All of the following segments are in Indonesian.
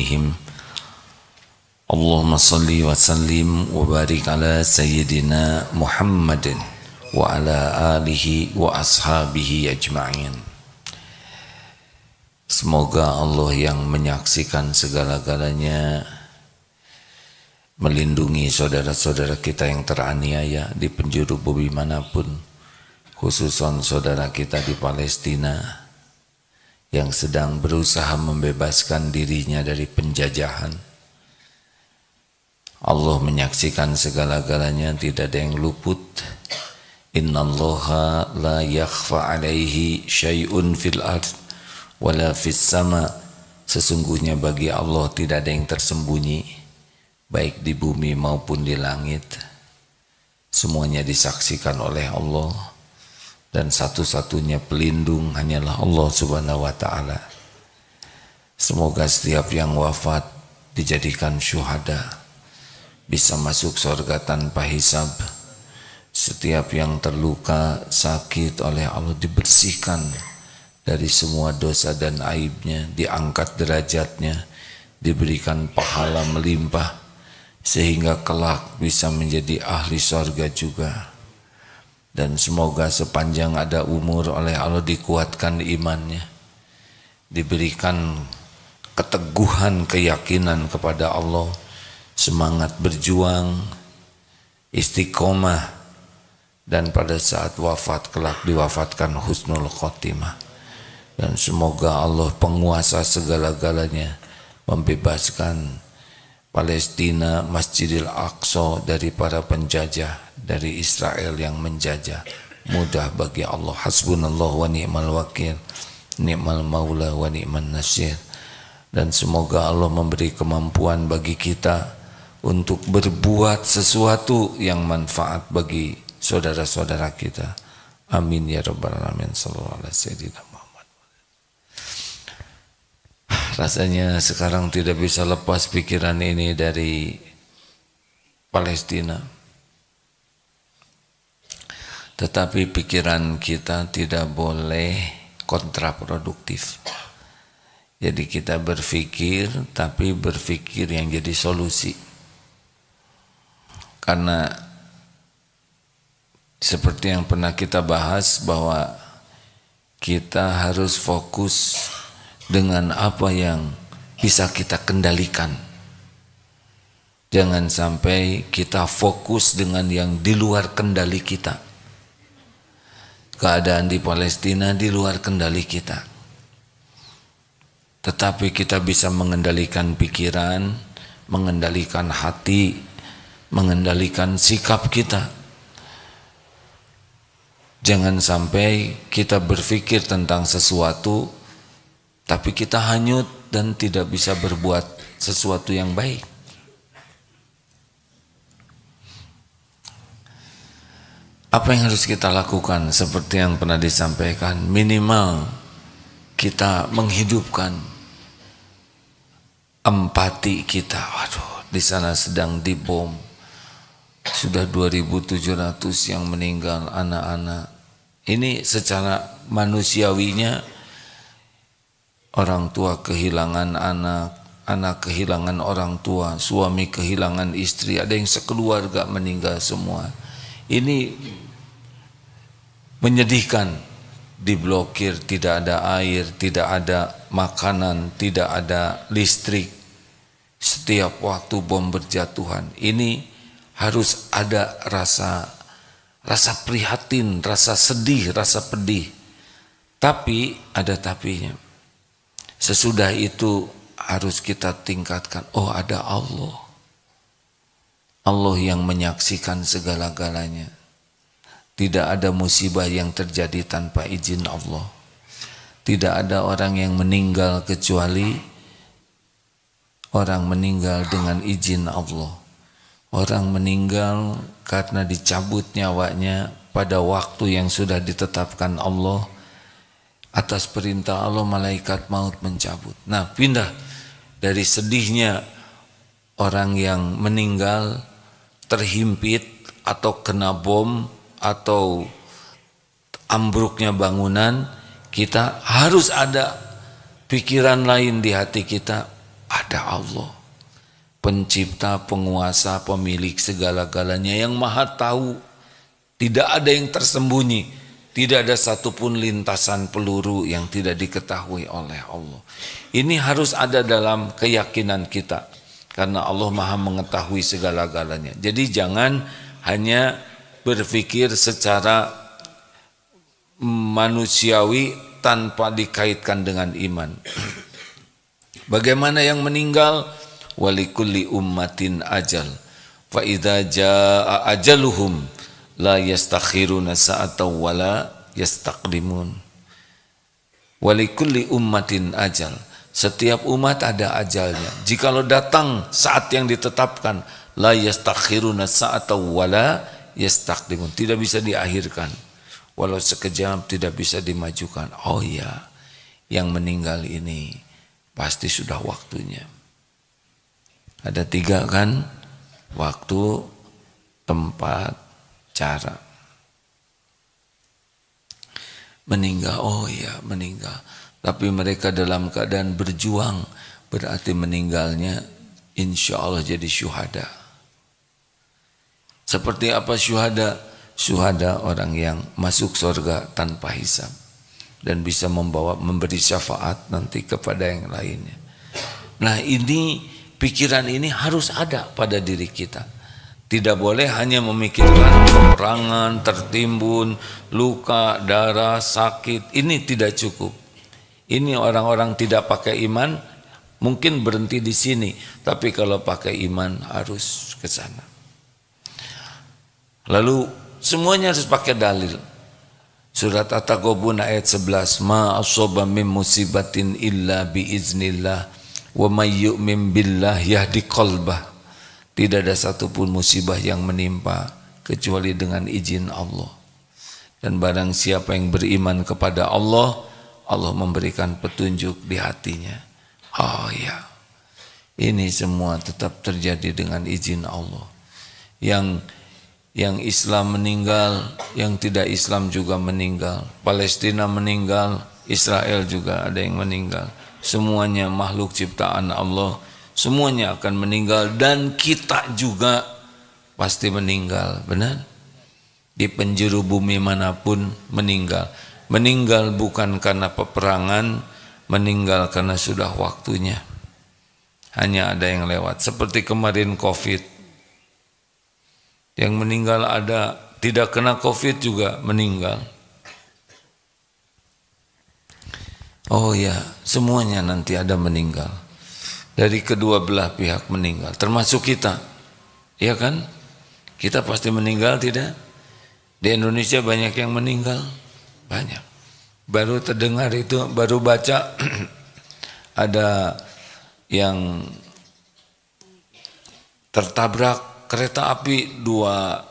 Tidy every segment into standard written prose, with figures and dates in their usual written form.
عليهم اللهم صل وسلم وبارك على سيدنا محمد وعلى آله وأصحابه أجمعين. Semoga Allah yang menyaksikan segala-galanya melindungi saudara-saudara kita yang teraniaya di penjuru bumi manapun, khususon saudara kita di Palestina yang sedang berusaha membebaskan dirinya dari penjajahan. Allah menyaksikan segala-galanya, tidak ada yang luput. Innallaha la yakhfa alaihi syai'un fil ard wala fis sama. Sesungguhnya bagi Allah tidak ada yang tersembunyi, baik di bumi maupun di langit. Semuanya disaksikan oleh Allah, dan satu-satunya pelindung hanyalah Allah Subhanahu wa ta'ala. Semoga setiap yang wafat dijadikan syuhada, bisa masuk surga tanpa hisab. Setiap yang terluka sakit oleh Allah dibersihkan dari semua dosa dan aibnya, diangkat derajatnya, diberikan pahala melimpah, sehingga kelak bisa menjadi ahli surga juga. Dan semoga sepanjang ada umur oleh Allah dikuatkan imannya, diberikan keteguhan keyakinan kepada Allah, semangat berjuang, istiqomah, dan pada saat wafat kelak diwafatkan husnul khotimah. Dan semoga Allah penguasa segala-galanya membebaskan Palestina, Masjidil Aqsa dari para penjajah, dari Israel yang menjajah. Mudah bagi Allah. Hasbunallah wa ni'mal wakil, ni'mal maula wa ni'man nasir. Dan semoga Allah memberi kemampuan bagi kita untuk berbuat sesuatu yang manfaat bagi saudara-saudara kita. Amin ya rabbal alamin. Sallallahu alaihi wasallam. Rasanya sekarang tidak bisa lepas pikiran ini dari Palestina. Tetapi pikiran kita tidak boleh kontraproduktif. Jadi kita berpikir, tapi berpikir yang jadi solusi. Karena seperti yang pernah kita bahas, bahwa kita harus fokus dengan apa yang bisa kita kendalikan. Jangan sampai kita fokus dengan yang di luar kendali kita. Keadaan di Palestina di luar kendali kita. Tetapi kita bisa mengendalikan pikiran, mengendalikan hati, mengendalikan sikap kita. Jangan sampai kita berpikir tentang sesuatu tapi kita hanyut dan tidak bisa berbuat sesuatu yang baik. Apa yang harus kita lakukan? Seperti yang pernah disampaikan, minimal kita menghidupkan empati kita. Waduh, di sana sedang dibom. Sudah 2.700 yang meninggal, anak-anak. Ini secara manusiawinya, orang tua kehilangan anak, anak kehilangan orang tua, suami kehilangan istri, ada yang sekeluarga meninggal semua. Ini menyedihkan, diblokir, tidak ada air, tidak ada makanan, tidak ada listrik. Setiap waktu bom berjatuhan, ini harus ada rasa prihatin, rasa sedih, rasa pedih. Tapi ada tapinya. Sesudah itu harus kita tingkatkan, oh ada Allah. Allah yang menyaksikan segala-galanya. Tidak ada musibah yang terjadi tanpa izin Allah. Tidak ada orang yang meninggal kecuali orang meninggal dengan izin Allah. Orang meninggal karena dicabut nyawanya pada waktu yang sudah ditetapkan Allah. Atas perintah Allah malaikat maut mencabut. Nah, pindah dari sedihnya orang yang meninggal terhimpit atau kena bom atau ambruknya bangunan, kita harus ada pikiran lain di hati kita. Ada Allah, pencipta, penguasa, pemilik segala-galanya yang maha tahu. Tidak ada yang tersembunyi, tidak ada satupun lintasan peluru yang tidak diketahui oleh Allah. Ini harus ada dalam keyakinan kita, karena Allah maha mengetahui segala-galanya. Jadi jangan hanya berpikir secara manusiawi tanpa dikaitkan dengan iman. Bagaimana yang meninggal? Walikulli ummatin ajal, fa idza jaa ajaluhum la yastakhiruna sa'atan wala yastaqdimun. Walikulli ummatin ajal, setiap umat ada ajalnya. Jikalau datang saat yang ditetapkan, la yastakhiruna sa'atan wala yastaqdimun, tidak bisa diakhirkan, walau sekejap tidak bisa dimajukan. Oh ya, yang meninggal ini pasti sudah waktunya. Ada 3 kan? Waktu, tempat, cara. Meninggal, oh ya meninggal. Tapi mereka dalam keadaan berjuang, berarti meninggalnya insya Allah jadi syuhada. Seperti apa syuhada? Syuhada orang yang masuk surga tanpa hisab dan bisa memberi syafaat nanti kepada yang lainnya. Nah ini, pikiran ini harus ada pada diri kita. Tidak boleh hanya memikirkan peperangan, tertimbun, luka, darah, sakit. Ini tidak cukup. Ini orang-orang tidak pakai iman mungkin berhenti di sini, tapi kalau pakai iman harus ke sana. Lalu semuanya harus pakai dalil. Surat At-Taghabun ayat 11, ma asaba min musibatin illa biiznillah wa may yu'min billah yahdi qalbah. Tidak ada satupun musibah yang menimpa kecuali dengan izin Allah. Dan barang siapa yang beriman kepada Allah, Allah memberikan petunjuk di hatinya. Oh ya, ini semua tetap terjadi dengan izin Allah. Yang Islam meninggal, yang tidak Islam juga meninggal. Palestina meninggal, Israel juga ada yang meninggal. Semuanya makhluk ciptaan Allah, semuanya akan meninggal, dan kita juga pasti meninggal, benar? Di penjuru bumi manapun meninggal. Meninggal bukan karena peperangan, meninggal karena sudah waktunya. Hanya ada yang lewat. Seperti kemarin COVID, yang meninggal ada, tidak kena COVID juga meninggal. Oh ya, semuanya nanti ada meninggal. Dari kedua belah pihak meninggal, termasuk kita. Ya kan? Kita pasti meninggal, tidak? Di Indonesia banyak yang meninggal. Banyak. Baru terdengar itu, baru baca ada yang tertabrak kereta api dua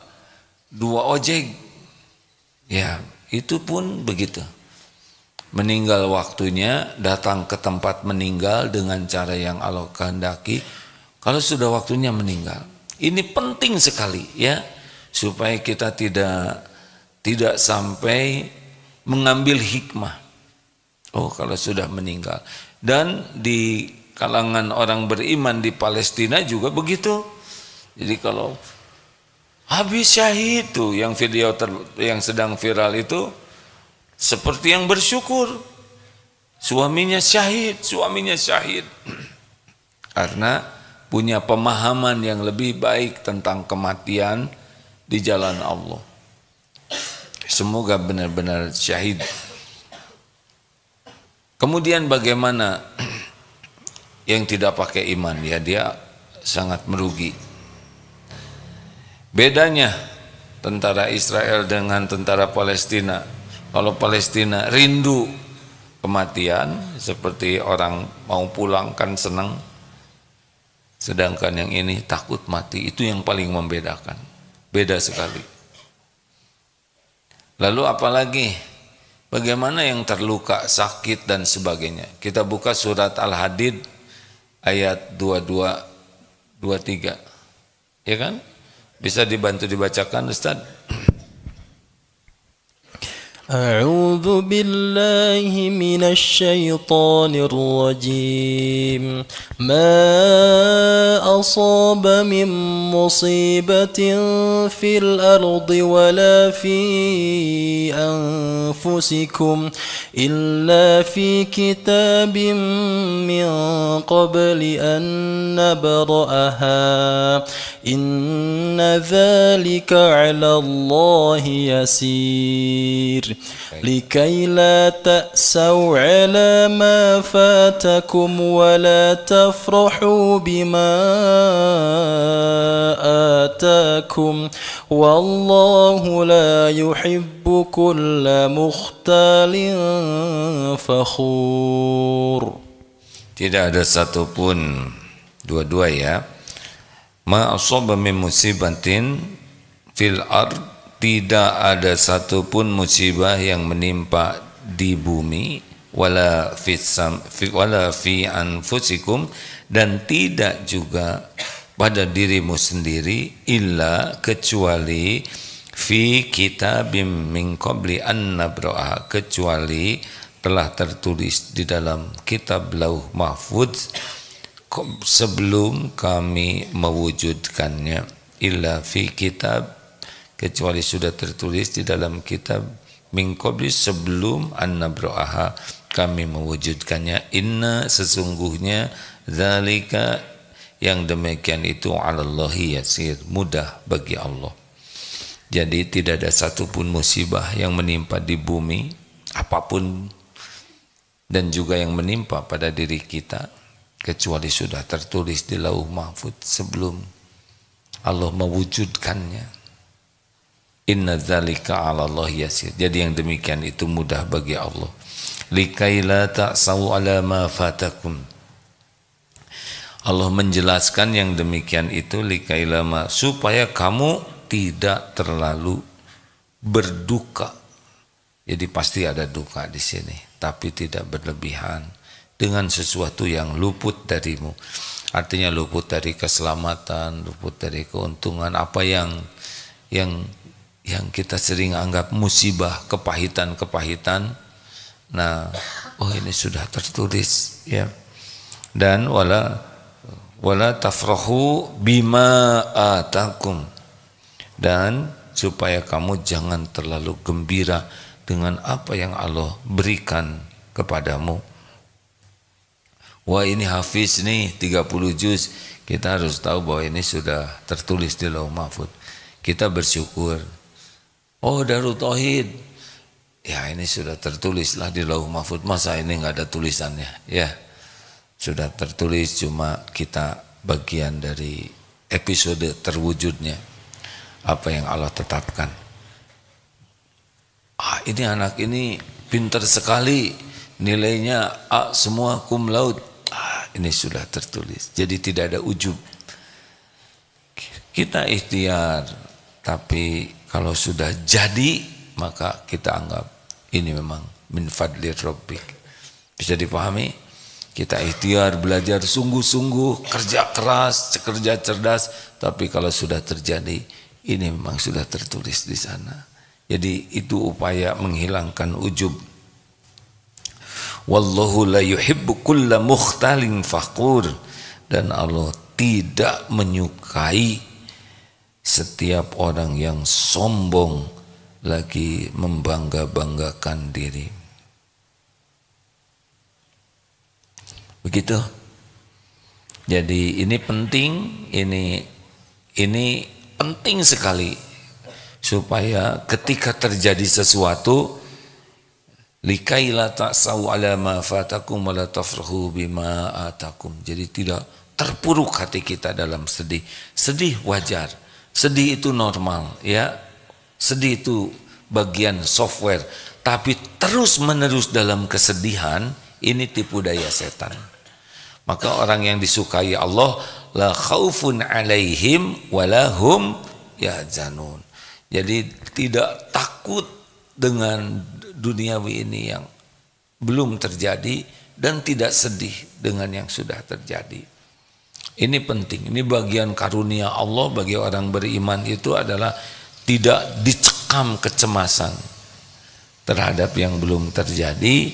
ojek. Ya, itu pun begitu. Meninggal waktunya, datang ke tempat meninggal dengan cara yang Allah kehendaki. Kalau sudah waktunya meninggal. Ini penting sekali ya, supaya kita tidak sampai mengambil hikmah. Oh, kalau sudah meninggal. Dan di kalangan orang beriman di Palestina juga begitu. Jadi kalau habis syahid tuh, yang video yang sedang viral itu seperti yang bersyukur. Suaminya syahid. Karena punya pemahaman yang lebih baik tentang kematian di jalan Allah. Semoga benar-benar syahid. Kemudian bagaimana yang tidak pakai iman? Ya, dia sangat merugi. Bedanya tentara Israel dengan tentara Palestina. Kalau Palestina rindu kematian, seperti orang mau pulang kan senang. Sedangkan yang ini takut mati, itu yang paling membedakan. Beda sekali. Lalu apalagi? Bagaimana yang terluka, sakit dan sebagainya? Kita buka surat Al-Hadid ayat 22, 23. Ya kan? Bisa dibantu dibacakan Ustaz? أعوذ بالله من الشيطان الرجيم ما أصاب من مصيبة في الأرض ولا في أنفسكم إلا في كتاب من قبل أن نبرأها إن ذلك على الله يسير لكي لا تأسوا على ما فاتكم ولا تفرحوا بما آتاكم والله لا يحب كل مختال فخور. Tidak ada satupun, dua-dua ya, ma asaba min musibatin fil ard, tidak ada satupun musibah yang menimpa di bumi, wala fi anfusikum, dan tidak juga pada dirimu sendiri, illa kecuali fi kitabim min qabli an nabra'a, kecuali telah tertulis di dalam kitab Lauh Mahfuz sebelum kami mewujudkannya. Illa fi kitab, kecuali sudah tertulis di dalam kitab min qabli, sebelum an-nabra'aha, kami mewujudkannya. Inna, sesungguhnya, zalika, yang demikian itu, 'alallahi yasir, mudah bagi Allah. Jadi tidak ada satupun musibah yang menimpa di bumi, apapun, dan juga yang menimpa pada diri kita, kecuali sudah tertulis di Lauh Mahfuz sebelum Allah mewujudkannya. Inna dzalika 'alallahi yasir. Jadi yang demikian itu mudah bagi Allah. Likai la ta'sau 'ala ma fatakum. Allah menjelaskan yang demikian itu likai lama, supaya kamu tidak terlalu berduka. Jadi pasti ada duka di sini, tapi tidak berlebihan dengan sesuatu yang luput darimu. Artinya luput dari keselamatan, luput dari keuntungan, apa yang kita sering anggap musibah, kepahitan. Nah, oh ini sudah tertulis ya. Dan wala tafrahu bima atakum, dan supaya kamu jangan terlalu gembira dengan apa yang Allah berikan kepadamu. Wah, ini hafiz nih 30 juz, kita harus tahu bahwa ini sudah tertulis di Lauh Mahfuz. Kita bersyukur. Oh, Darut Tauhid, ya ini sudah tertulislah di Lauh Mahfuz, masa ini nggak ada tulisannya? Ya, sudah tertulis, cuma kita bagian dari episode terwujudnya apa yang Allah tetapkan. Ini anak ini pintar sekali, nilainya A semua cum laude. Ini sudah tertulis. Jadi tidak ada ujub. Kita ikhtiar, tapi kalau sudah jadi maka kita anggap ini memang min fadli rabbik. Bisa dipahami? Kita ikhtiar, belajar sungguh-sungguh, kerja keras, kerja cerdas, tapi kalau sudah terjadi, ini memang sudah tertulis di sana. Jadi itu upaya menghilangkan ujub. Wallahu la yuhibbu kulla mukhtalin fakhur, dan Allah tidak menyukai setiap orang yang sombong lagi membangga-banggakan diri. Begitu. Jadi ini penting, ini penting sekali, supaya ketika terjadi sesuatu, likai la ta'sau 'ala ma fatakum wa la tafrahu bima atakum. Jadi tidak terpuruk hati kita dalam sedih. Sedih wajar. Sedih itu normal, ya. Sedih itu bagian software. Tapi terus-menerus dalam kesedihan, ini tipu daya setan. Maka orang yang disukai Allah, la khaufun 'alaihim wa lahum yahzanun. Jadi tidak takut dengan duniawi ini yang belum terjadi, dan tidak sedih dengan yang sudah terjadi. Ini penting, ini bagian karunia Allah bagi orang beriman itu adalah tidak dicekam kecemasan. terhadap yang belum terjadi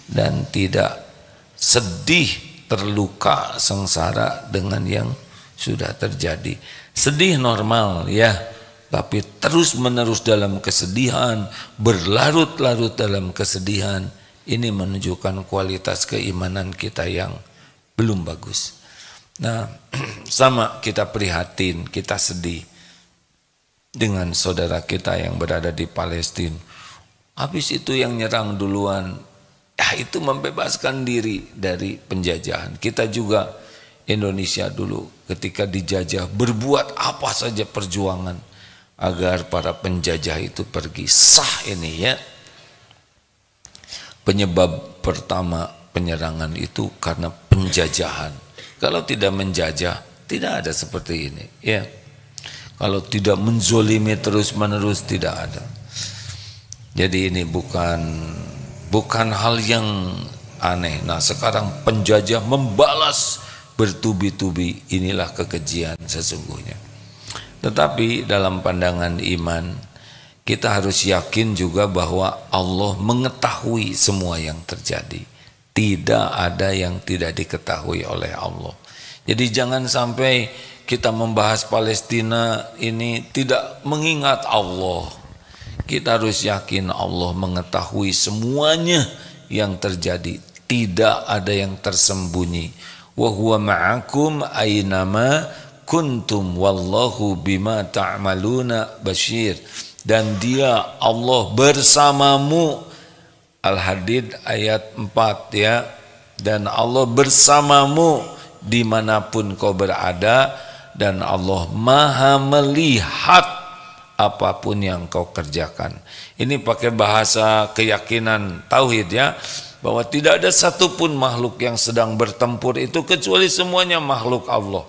dan tidak sedih, terluka, sengsara dengan yang sudah terjadi. Sedih normal ya, tapi terus-menerus dalam kesedihan, berlarut-larut dalam kesedihan, ini menunjukkan kualitas keimanan kita yang belum bagus. Nah, sama kita prihatin, kita sedih dengan saudara kita yang berada di Palestina. Habis itu yang nyerang duluan, ya itu membebaskan diri dari penjajahan. Kita juga Indonesia dulu ketika dijajah berbuat apa saja perjuangan agar para penjajah itu pergi. Sah ini ya. Penyebab pertama penyerangan itu karena penjajahan. Kalau tidak menjajah, tidak ada seperti ini ya. Kalau tidak menzolimi terus-menerus, tidak ada. Jadi ini bukan hal yang aneh. Nah, sekarang penjajah membalas bertubi-tubi, inilah kekejian sesungguhnya. Tetapi dalam pandangan iman, kita harus yakin juga bahwa Allah mengetahui semua yang terjadi. Tidak ada yang tidak diketahui oleh Allah. Jadi jangan sampai kita membahas Palestina ini tidak mengingat Allah. Kita harus yakin Allah mengetahui semuanya yang terjadi. Tidak ada yang tersembunyi. Wa huwa ma'akum aynama kuntum wallahu bima ta'maluna basyir. Dan dia Allah bersamamu. Al-Hadid ayat 4 ya. Dan Allah bersamamu dimanapun kau berada. Dan Allah maha melihat apapun yang kau kerjakan. Ini pakai bahasa keyakinan tauhid ya. Bahwa tidak ada satupun makhluk yang sedang bertempur itu kecuali semuanya makhluk Allah.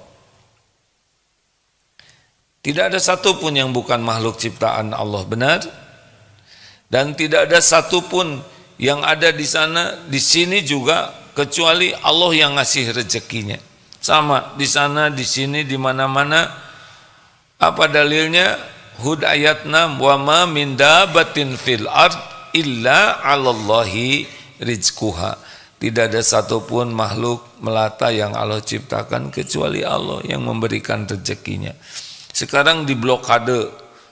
Tidak ada satupun yang bukan makhluk ciptaan Allah, benar? Dan tidak ada satupun yang ada di sana, di sini juga kecuali Allah yang ngasih rezekinya. Sama di sana, di sini, di mana-mana. Apa dalilnya? Hud ayat 6, wa ma min dabatin fil ard illa 'alallahi rizquha. Tidak ada satupun makhluk melata yang Allah ciptakan kecuali Allah yang memberikan rezekinya. Sekarang di blokade,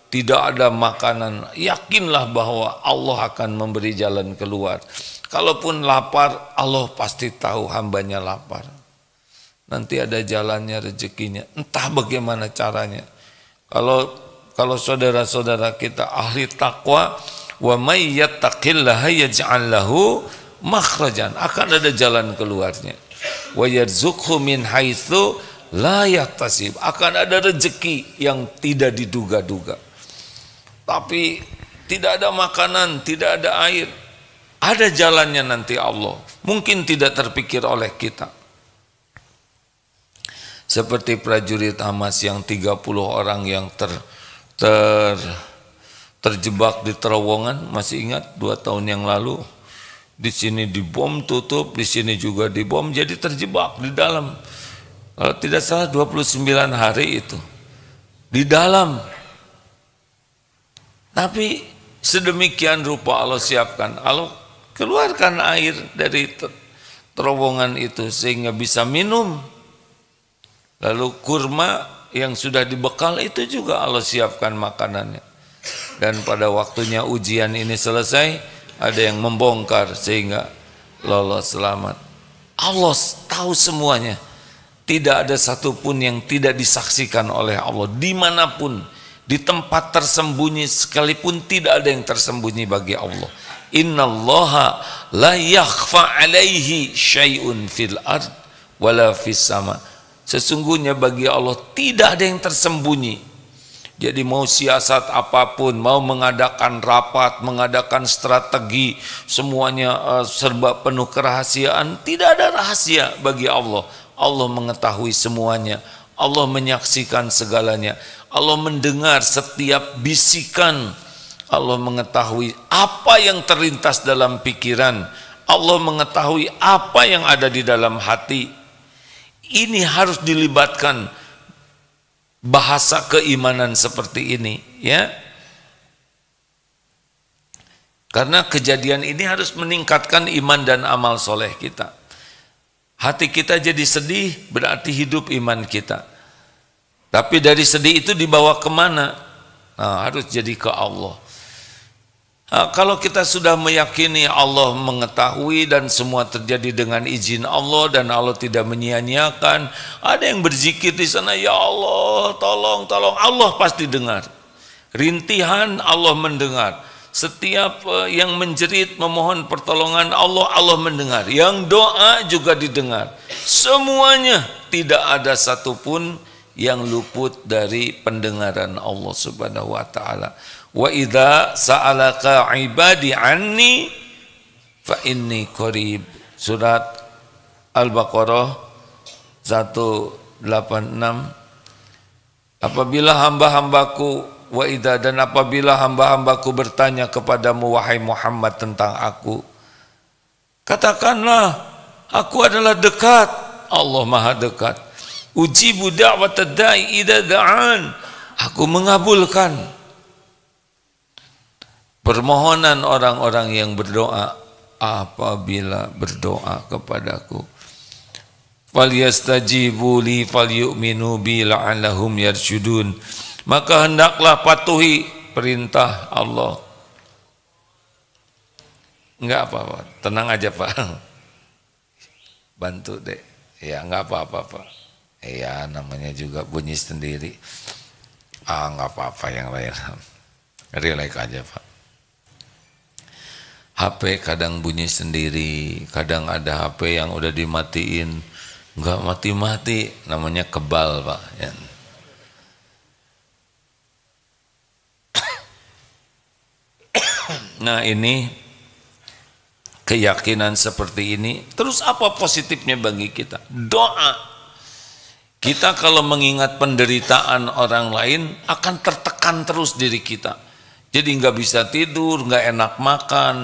tidak ada makanan, yakinlah bahwa Allah akan memberi jalan keluar. Kalaupun lapar, Allah pasti tahu hambanya lapar. Nanti ada jalannya, rezekinya. Entah bagaimana caranya. Kalau saudara-saudara kita ahli takwa, wa may yattaqillaha yaj'al lahu makhrajan, akan ada jalan keluarnya. Wa yarzuqhu min haitsu la yahtasib, akan ada rezeki yang tidak diduga-duga. Tapi tidak ada makanan, tidak ada air, ada jalannya nanti Allah. Mungkin tidak terpikir oleh kita. Seperti prajurit Hamas yang 30 orang yang terjebak di terowongan, masih ingat 2 tahun yang lalu? Di sini dibom tutup, di sini juga dibom, jadi terjebak di dalam. Kalau tidak salah 29 hari itu di dalam. Tapi sedemikian rupa Allah siapkan, Allah keluarkan air dari terowongan itu sehingga bisa minum. Lalu kurma yang sudah dibekal itu juga Allah siapkan makanannya. Dan pada waktunya ujian ini selesai, ada yang membongkar sehingga lolos selamat. Allah tahu semuanya. Tidak ada satupun yang tidak disaksikan oleh Allah. Dimanapun, di tempat tersembunyi sekalipun, tidak ada yang tersembunyi bagi Allah. Innallaha la yakhfa alaihi syai'un fil ard wala fis sama. Sesungguhnya bagi Allah tidak ada yang tersembunyi. Jadi mau siasat apapun, mau mengadakan rapat, mengadakan strategi, semuanya serba penuh kerahasiaan, tidak ada rahasia bagi Allah. Allah mengetahui semuanya. Allah menyaksikan segalanya. Allah mendengar setiap bisikan. Allah mengetahui apa yang terlintas dalam pikiran. Allah mengetahui apa yang ada di dalam hati. Ini harus dilibatkan bahasa keimanan seperti ini, ya. Karena kejadian ini harus meningkatkan iman dan amal soleh kita. Hati kita jadi sedih, berarti hidup iman kita. Tapi dari sedih itu dibawa kemana? Nah, harus jadi ke Allah. Nah, kalau kita sudah meyakini Allah mengetahui dan semua terjadi dengan izin Allah dan Allah tidak menyia-nyiakan, ada yang berzikir di sana, ya Allah, tolong, Allah pasti dengar. Rintihan Allah mendengar. Setiap yang menjerit memohon pertolongan Allah mendengar. Yang doa juga didengar. Semuanya, tidak ada satupun yang luput dari pendengaran Allah Subhanahu wa taala. Wa idza sa'alaka ibadi anni fa inni qarib. Surat Al-Baqarah 186. Apabila hamba-hambaku wa idza, dan apabila hamba-hambaku bertanya kepadamu wahai Muhammad tentang aku, katakanlah aku adalah dekat. Allah Maha dekat. Ujibu da'watad da'i idza da'an. Aku mengabulkan permohonan orang-orang yang berdoa apabila berdoa kepadaku. Falyastajibu li falyu'minu bi la'allahum yarsyudun. Maka hendaklah patuhi perintah Allah. Enggak apa-apa, tenang aja Pak. Bantu deh. Ya enggak apa-apa Pak. Ya namanya juga bunyi sendiri. Enggak apa-apa yang lain. Relax aja Pak. HP kadang bunyi sendiri, kadang ada HP yang udah dimatiin, enggak mati-mati, namanya kebal Pak. Ya. Nah ini keyakinan seperti ini, terus apa positifnya bagi kita? Doa. Kita kalau mengingat penderitaan orang lain akan tertekan terus diri kita. Jadi nggak bisa tidur, nggak enak makan.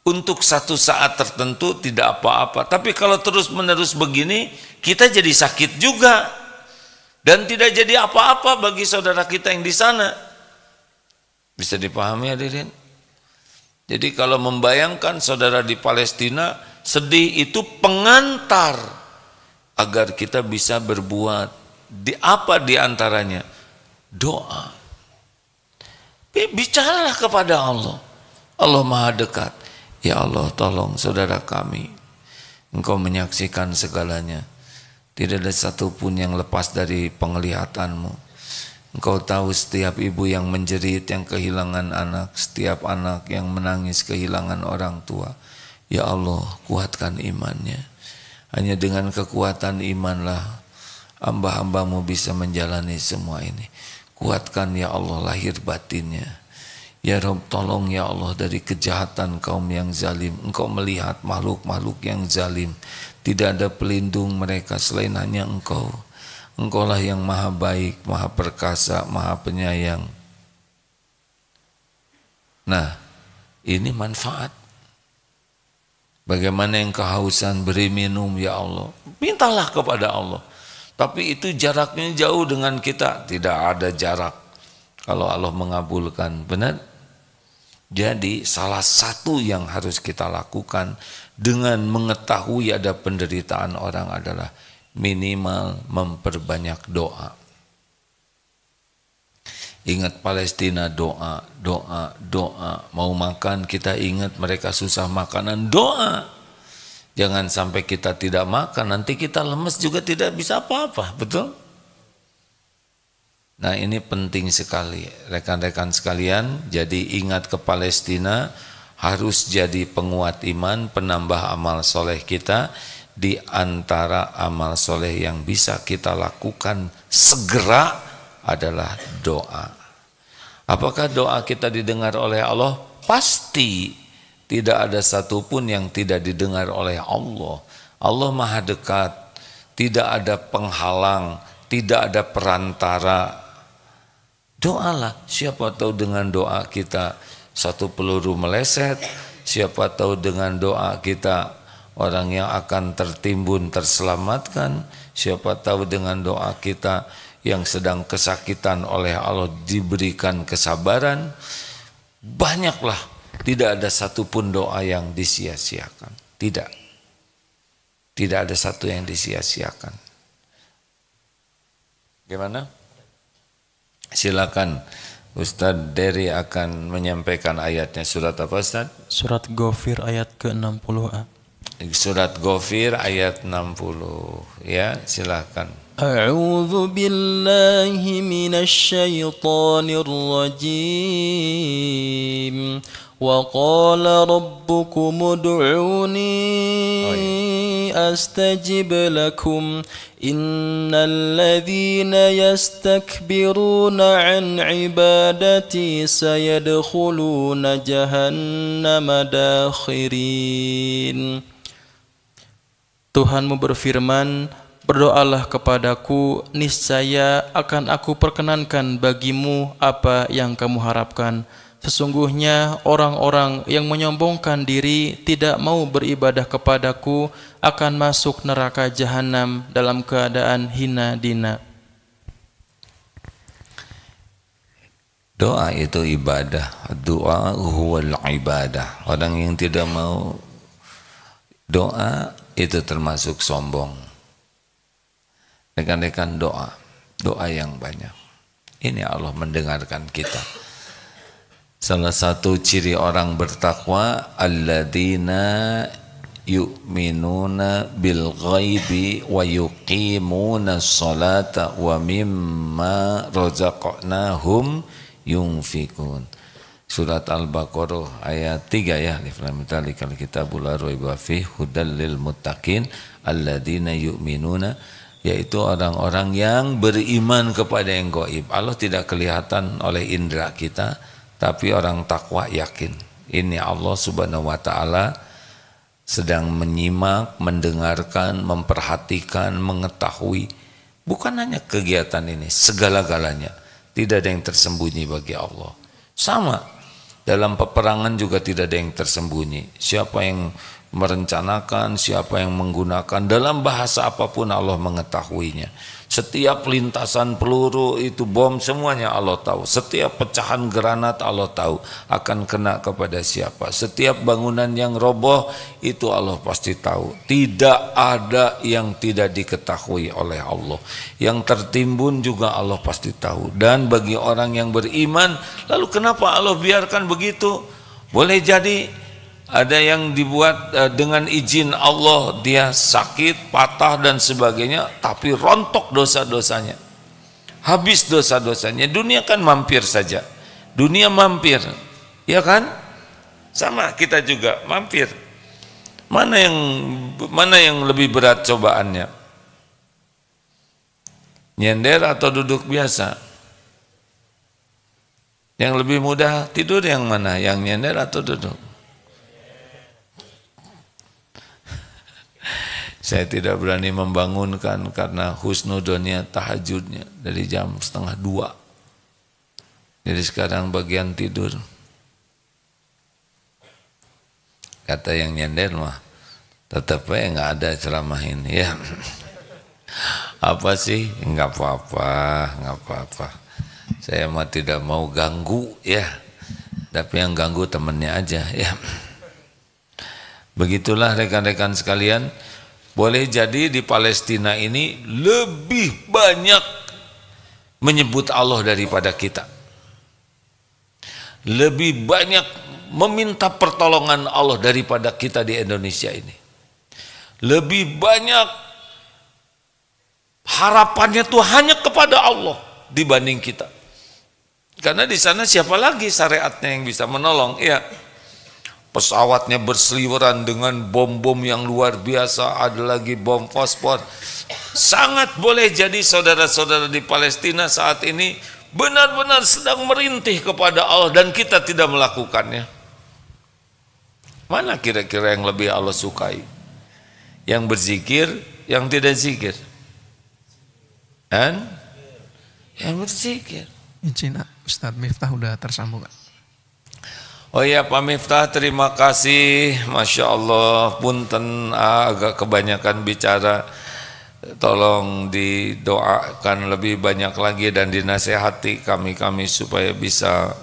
Untuk satu saat tertentu tidak apa-apa. Tapi kalau terus-menerus begini, kita jadi sakit juga. Dan tidak jadi apa-apa bagi saudara kita yang di sana. Bisa dipahami hadirin? Jadi kalau membayangkan saudara di Palestina, sedih itu pengantar agar kita bisa berbuat. Apa diantaranya? Doa. Bicaralah kepada Allah. Allah Maha dekat. Ya Allah, tolong saudara kami. Engkau menyaksikan segalanya. Tidak ada satupun yang lepas dari penglihatan-Mu. Engkau tahu setiap ibu yang menjerit, yang kehilangan anak, setiap anak yang menangis kehilangan orang tua. Ya Allah, kuatkan imannya. Hanya dengan kekuatan imanlah hamba-hamba-Mu bisa menjalani semua ini. Kuatkan ya Allah lahir batinnya. Ya Rabb, tolong ya Allah dari kejahatan kaum yang zalim. Engkau melihat makhluk-makhluk yang zalim. Tidak ada pelindung mereka selain hanya Engkau. Engkaulah yang maha baik, maha perkasa, maha penyayang. Nah, ini manfaat. Bagaimana yang kehausan, beri minum ya Allah. Mintalah kepada Allah. Tapi itu jaraknya jauh dengan kita. Tidak ada jarak kalau Allah mengabulkan. Benar? Jadi salah satu yang harus kita lakukan dengan mengetahui ada penderitaan orang adalah minimal memperbanyak doa. Ingat Palestina, doa, doa, doa. Mau makan kita ingat mereka susah makanan, doa. Jangan sampai kita tidak makan, nanti kita lemes juga tidak bisa apa-apa, betul? Nah ini penting sekali rekan-rekan sekalian. Jadi ingat ke Palestina harus jadi penguat iman, penambah amal soleh kita. Di antara amal soleh yang bisa kita lakukan segera adalah doa. Apakah doa kita didengar oleh Allah? Pasti tidak ada satupun yang tidak didengar oleh Allah. Allah Maha dekat, tidak ada penghalang, tidak ada perantara. Doalah, siapa tahu dengan doa kita satu peluru meleset, siapa tahu dengan doa kita orang yang akan tertimbun terselamatkan, siapa tahu dengan doa kita yang sedang kesakitan oleh Allah diberikan kesabaran. Banyaklah Tidak ada satupun doa yang disia-siakan. Tidak. Tidak ada satu yang disia-siakan. Gimana? Silakan. Ustadz Dery akan menyampaikan ayatnya. Surat apa Ustadz? Surat Ghafir ayat ke-60a. Surat Ghafir ayat 60. Ya, silakan. A'udzu billahi minasy syaithanir rajim. وقال ربكم ادعوني أستجب لكم إن الذين يستكبرون عن عبادتي سيدخلون جهنم داخرين. Tuhanmu berfirman, berdoalah kepadaku, niscaya akan aku perkenankan bagimu apa yang kamu harapkan. Sesungguhnya orang-orang yang menyombongkan diri tidak mau beribadah kepadaku akan masuk neraka jahanam dalam keadaan hina dina. Doa itu ibadah. Doa huwal ibadah. Orang yang tidak mau doa itu termasuk sombong. Rekan-rekan doa yang banyak. Ini Allah mendengarkan kita. Salah satu ciri orang bertakwa, alladzina yu'minuna bil ghaibi wa yuqimuna sholata wa mimma razaqnahum yunfikun. Surat Al-Baqarah ayat 3 ya. Alif lam mim dzalikal kitabul la raiba fihi hudal lil muttaqin alladzina yu'minuna, yaitu orang-orang yang beriman kepada yang gaib. Allah tidak kelihatan oleh indera kita, tapi orang takwa yakin. Ini Allah Subhanahu wa taala sedang menyimak, mendengarkan, memperhatikan, mengetahui. Bukan hanya kegiatan ini, segala-galanya. Tidak ada yang tersembunyi bagi Allah. Sama, dalam peperangan juga tidak ada yang tersembunyi. Siapa yang merencanakan, siapa yang menggunakan, dalam bahasa apapun Allah mengetahuinya. Setiap lintasan peluru itu bom, semuanya Allah tahu. Setiap pecahan granat Allah tahu akan kena kepada siapa. Setiap bangunan yang roboh itu Allah pasti tahu. Tidak ada yang tidak diketahui oleh Allah. Yang tertimbun juga Allah pasti tahu. Dan bagi orang yang beriman, lalu kenapa Allah biarkan begitu? Boleh jadi ada yang dibuat dengan izin Allah, dia sakit, patah dan sebagainya, tapi rontok dosa-dosanya, habis dosa-dosanya. Dunia kan mampir saja, dunia mampir, ya kan? Sama kita juga mampir. Mana yang lebih berat cobaannya? Nyender atau duduk biasa? Yang lebih mudah tidur yang mana? Yang nyender atau duduk? Saya tidak berani membangunkan karena husnudonnya tahajudnya dari jam 1:30. Jadi sekarang bagian tidur. Kata yang nyender mah, tetap aja nggak ada ceramah ini ya. Apa sih? Nggak apa-apa. Saya mah tidak mau ganggu ya. Tapi yang ganggu temennya aja ya. Begitulah rekan-rekan sekalian. Boleh jadi di Palestina ini lebih banyak menyebut Allah daripada kita. Lebih banyak meminta pertolongan Allah daripada kita di Indonesia ini. Lebih banyak harapannya tuh hanya kepada Allah dibanding kita. Karena di sana siapa lagi syariatnya yang bisa menolong? Ya. Pesawatnya berseliweran dengan bom-bom yang luar biasa, ada lagi bom fosfor. Sangat boleh jadi saudara-saudara di Palestina saat ini benar-benar sedang merintih kepada Allah dan kita tidak melakukannya. Mana kira-kira yang lebih Allah sukai? Yang berzikir, yang tidak zikir? Dan yang berzikir. Izin Ustadz Miftah udah tersambung. Oh ya Pak Miftah, terima kasih. Masya Allah, punten agak kebanyakan bicara. Tolong didoakan lebih banyak lagi dan dinasehati kami supaya bisa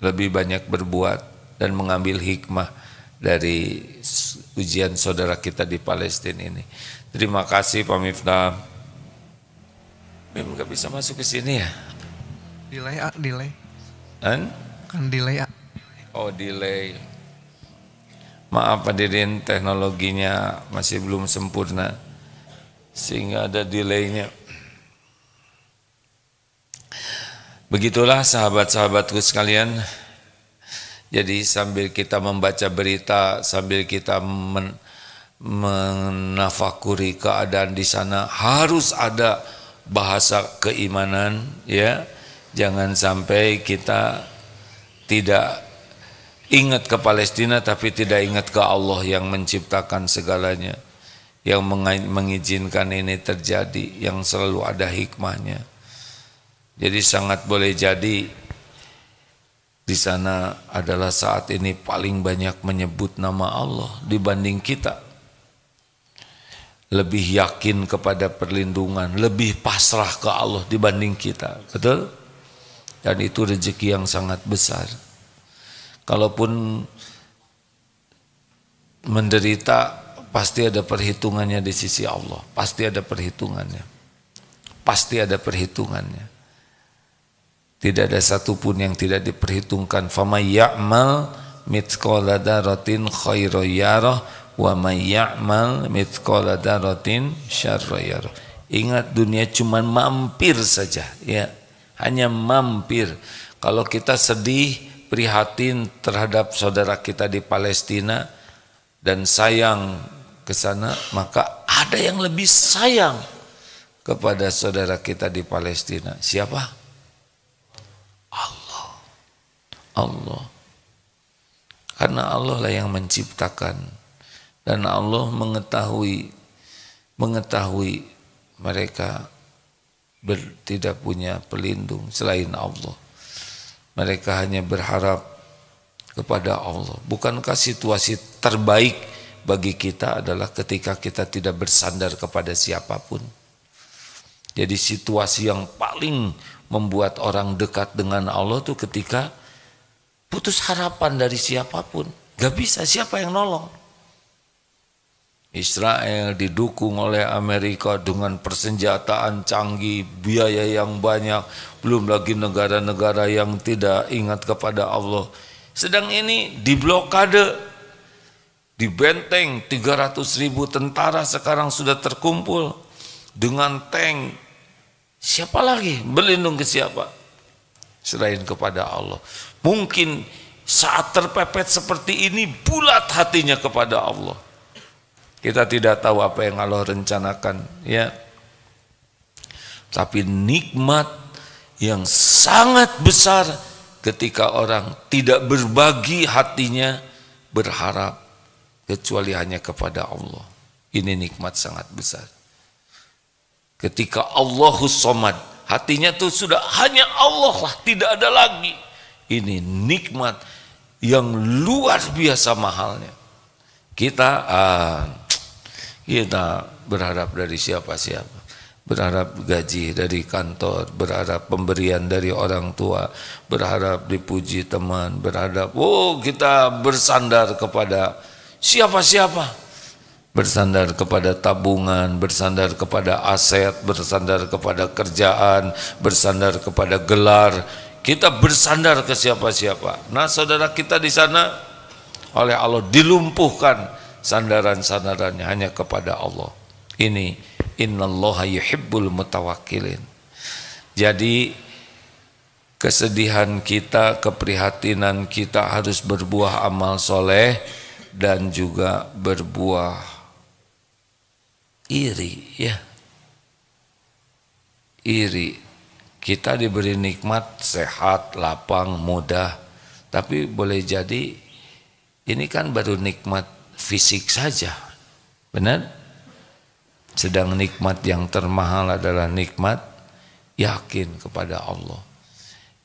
lebih banyak berbuat. dan mengambil hikmah dari ujian saudara kita di Palestina ini. Terima kasih Pak Miftah. Mim nggak bisa masuk ke sini ya? Delay. Kan delay. Oh, delay. Maaf hadirin, teknologinya masih belum sempurna sehingga ada delaynya. Begitulah sahabat-sahabatku sekalian. Jadi sambil kita membaca berita, sambil kita menafakuri keadaan di sana, harus ada bahasa keimanan, ya. Jangan sampai kita tidak ingat ke Palestina tapi tidak ingat ke Allah yang menciptakan segalanya, yang mengizinkan ini terjadi, yang selalu ada hikmahnya. Jadi sangat boleh jadi di sana adalah saat ini paling banyak menyebut nama Allah dibanding kita. Lebih yakin kepada perlindungan, lebih pasrah ke Allah dibanding kita. Betul? Dan itu rezeki yang sangat besar. Kalaupun menderita, pasti ada perhitungannya di sisi Allah. Pasti ada perhitungannya. Pasti ada perhitungannya. Tidak ada satupun yang tidak diperhitungkan. Famay ya'mal mithqala dzarratin khairan yarah wa may ya'mal mithqala dzarratin syarran yarah. Ingat, dunia cuma mampir saja, ya. Hanya mampir. Kalau kita sedih, prihatin terhadap saudara kita di Palestina dan sayang ke sana, maka ada yang lebih sayang kepada saudara kita di Palestina. Siapa? Allah. Karena Allah lah yang menciptakan dan Allah mengetahui mereka tidak punya pelindung selain Allah. Mereka hanya berharap kepada Allah. Bukankah situasi terbaik bagi kita adalah ketika kita tidak bersandar kepada siapapun? Jadi situasi yang paling membuat orang dekat dengan Allah itu ketika putus harapan dari siapapun. Gak bisa, siapa yang nolong? Israel didukung oleh Amerika dengan persenjataan canggih, biaya yang banyak, belum lagi negara-negara yang tidak ingat kepada Allah. Sedang ini diblokade, dibenteng, 300.000 tentara sekarang sudah terkumpul dengan tank. Siapa lagi berlindung ke siapa? Selain kepada Allah. Mungkin saat terpepet seperti ini bulat hatinya kepada Allah. Kita tidak tahu apa yang Allah rencanakan, ya. Tapi nikmat yang sangat besar ketika orang tidak berbagi hatinya berharap kecuali hanya kepada Allah. Ini nikmat sangat besar. Ketika Allahus Somad, hatinya tuh sudah hanya Allah lah, tidak ada lagi. Ini nikmat yang luar biasa mahalnya. Kita berharap dari siapa-siapa, berharap gaji dari kantor, berharap pemberian dari orang tua, berharap dipuji teman, berharap kita bersandar kepada siapa-siapa, bersandar kepada tabungan, bersandar kepada aset, bersandar kepada kerjaan, bersandar kepada gelar. Kita bersandar ke siapa-siapa. Nah, saudara kita di sana oleh Allah dilumpuhkan sandaran-sandarannya hanya kepada Allah. Ini innallaha yuhibbul mutawakkilin. Jadi kesedihan kita, keprihatinan kita harus berbuah amal soleh dan juga berbuah iri, ya. Iri. Kita diberi nikmat sehat, lapang, mudah, tapi boleh jadi ini kan baru nikmat fisik saja, benar? Sedang nikmat yang termahal adalah nikmat yakin kepada Allah.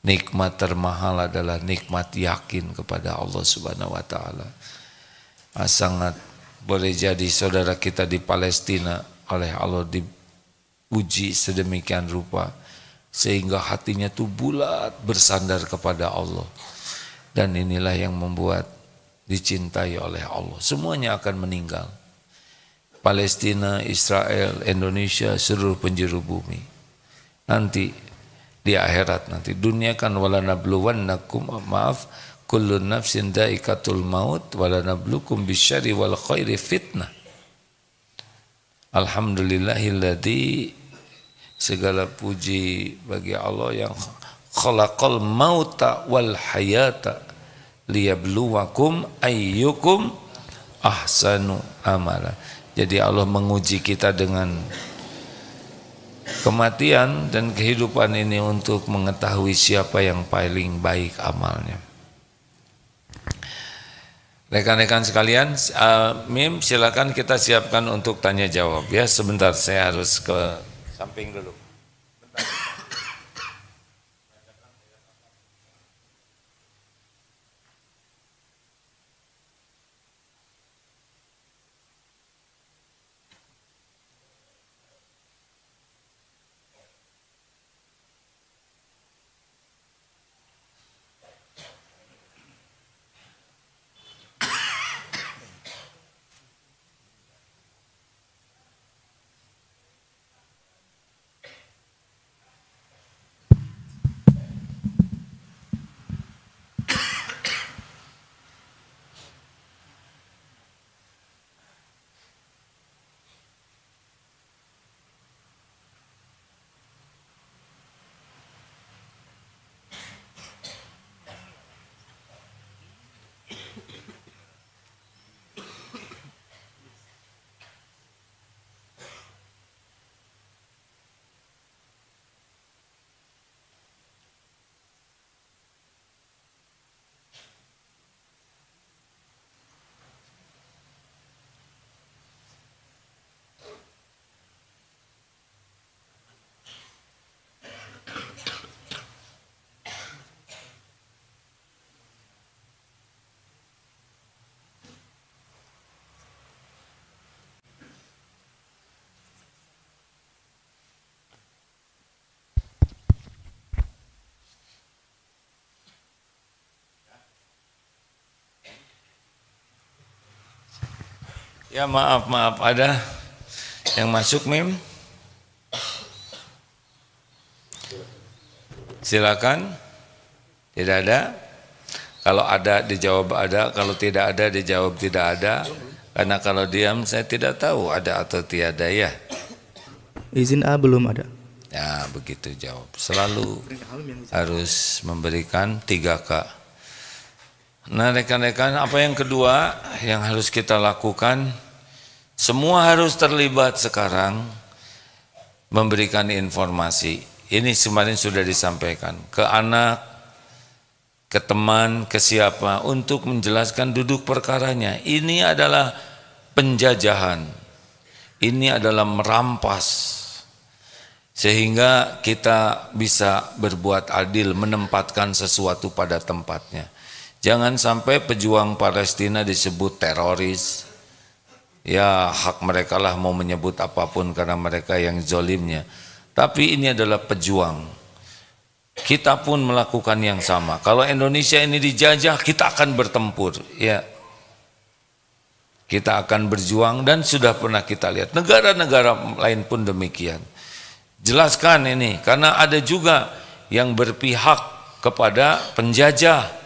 Nikmat termahal adalah nikmat yakin kepada Allah Subhanahu wa taala. Sangat boleh jadi saudara kita di Palestina oleh Allah diuji sedemikian rupa sehingga hatinya tuh bulat bersandar kepada Allah. Dan inilah yang membuat dicintai oleh Allah. Semuanya akan meninggal. Palestina, Israel, Indonesia, seluruh penjuru bumi. Nanti di akhirat nanti, dunia kan walanabluwannakum, maaf, kullu nafsin dha'iqatul maut walanablukum bisyarri wal khairi fitnah. Alhamdulillahilladzi, segala puji bagi Allah yang khalaqal mauta wal hayata liyabluwakum ayyukum ahsanu amala. Jadi Allah menguji kita dengan kematian dan kehidupan ini untuk mengetahui siapa yang paling baik amalnya. Rekan-rekan sekalian, Mim, silakan kita siapkan untuk tanya jawab ya. Sebentar, saya harus ke samping dulu. Bentar. Ya maaf, ada yang masuk, Mim? Silakan. Tidak ada? Kalau ada dijawab ada, kalau tidak ada dijawab tidak ada. Karena kalau diam saya tidak tahu ada atau tiada ya. Izin A belum ada. Ya begitu jawab. Selalu harus memberikan 3K. Nah rekan-rekan, apa yang kedua yang harus kita lakukan? Semua harus terlibat sekarang memberikan informasi. Ini kemarin sudah disampaikan ke anak, ke teman, ke siapa untuk menjelaskan duduk perkaranya. Ini adalah penjajahan. Ini adalah merampas. Sehingga kita bisa berbuat adil, menempatkan sesuatu pada tempatnya. Jangan sampai pejuang Palestina disebut teroris. Ya hak mereka lah mau menyebut apapun karena mereka yang zolimnya. Tapi ini adalah pejuang. Kita pun melakukan yang sama. Kalau Indonesia ini dijajah, kita akan bertempur. Ya, kita akan berjuang dan sudah pernah kita lihat. Negara-negara lain pun demikian. Jelaskan ini, karena ada juga yang berpihak kepada penjajah.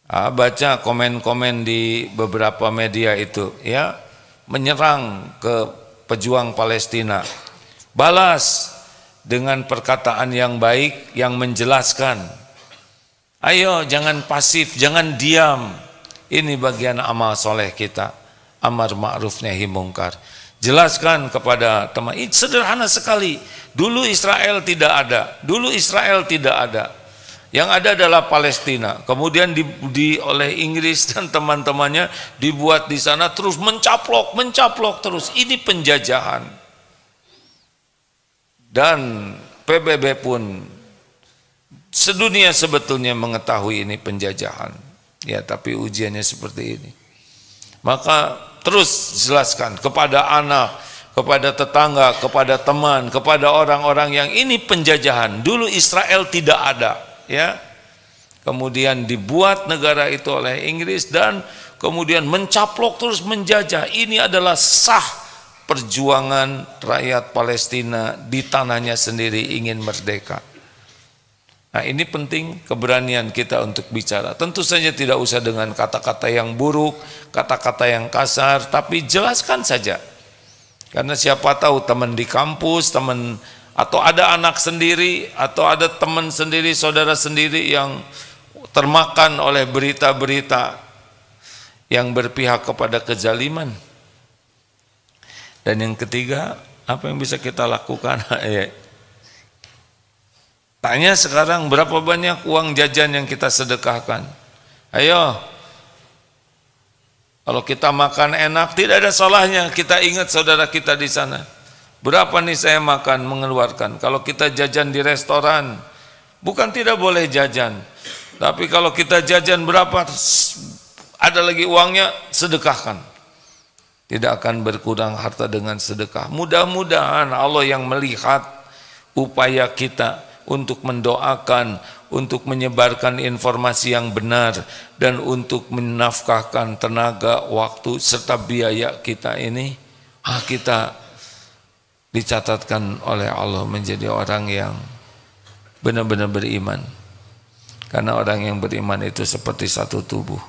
Baca komen-komen di beberapa media itu, ya, menyerang ke pejuang Palestina. Balas dengan perkataan yang baik, yang menjelaskan. Ayo, jangan pasif, jangan diam. Ini bagian amal soleh kita, amar ma'ruf nahi mungkar. Jelaskan kepada teman, ini sederhana sekali. Dulu Israel tidak ada, dulu Israel tidak ada. Yang ada adalah Palestina. Kemudian oleh Inggris dan teman-temannya dibuat di sana terus mencaplok terus. Ini penjajahan. Dan PBB pun sedunia sebetulnya mengetahui ini penjajahan. Ya, tapi ujiannya seperti ini. Maka terus jelaskan kepada anak, kepada tetangga, kepada teman, kepada orang-orang yang ini penjajahan. Dulu Israel tidak ada. Ya, kemudian dibuat negara itu oleh Inggris dan kemudian mencaplok terus menjajah. Ini adalah sah perjuangan rakyat Palestina di tanahnya sendiri ingin merdeka. Nah, ini penting keberanian kita untuk bicara. Tentu saja tidak usah dengan kata-kata yang buruk, kata-kata yang kasar, tapi jelaskan saja. Karena siapa tahu teman di kampus, teman atau ada anak sendiri, atau ada teman sendiri, saudara sendiri yang termakan oleh berita-berita yang berpihak kepada kezaliman. Dan yang ketiga, apa yang bisa kita lakukan? Tanya sekarang berapa banyak uang jajan yang kita sedekahkan. Ayo, kalau kita makan enak, tidak ada salahnya kita ingat saudara kita di sana. Berapa nih saya makan mengeluarkan. Kalau kita jajan di restoran, bukan tidak boleh jajan, tapi kalau kita jajan berapa, ada lagi uangnya, sedekahkan. Tidak akan berkurang harta dengan sedekah. Mudah-mudahan Allah yang melihat upaya kita untuk mendoakan, untuk menyebarkan informasi yang benar, dan untuk menafkahkan tenaga, waktu, serta biaya kita ini, kita dicatatkan oleh Allah menjadi orang yang benar-benar beriman. Karena orang yang beriman itu seperti satu tubuh.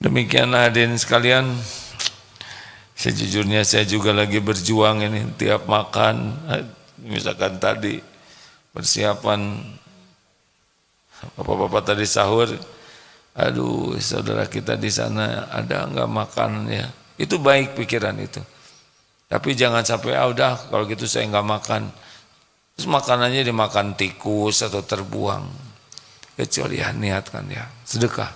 Demikianlah hadirin sekalian, sejujurnya saya juga lagi berjuang ini tiap makan. Misalkan tadi persiapan bapak-bapak tadi sahur, aduh saudara kita di sana ada enggak makan ya, itu baik pikiran itu, tapi jangan sampai udah kalau gitu saya enggak makan, terus makanannya dimakan tikus atau terbuang, kecuali ya niatkan ya sedekah.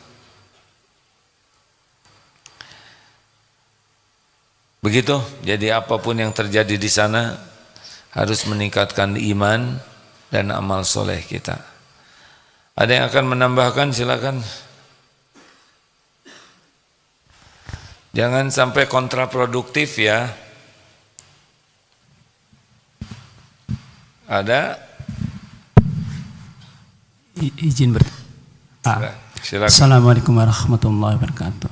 Begitu, jadi apapun yang terjadi di sana harus meningkatkan iman dan amal soleh kita. Ada yang akan menambahkan, silakan. Jangan sampai kontraproduktif ya. Ada? Izin Silakan. Assalamualaikum warahmatullahi wabarakatuh.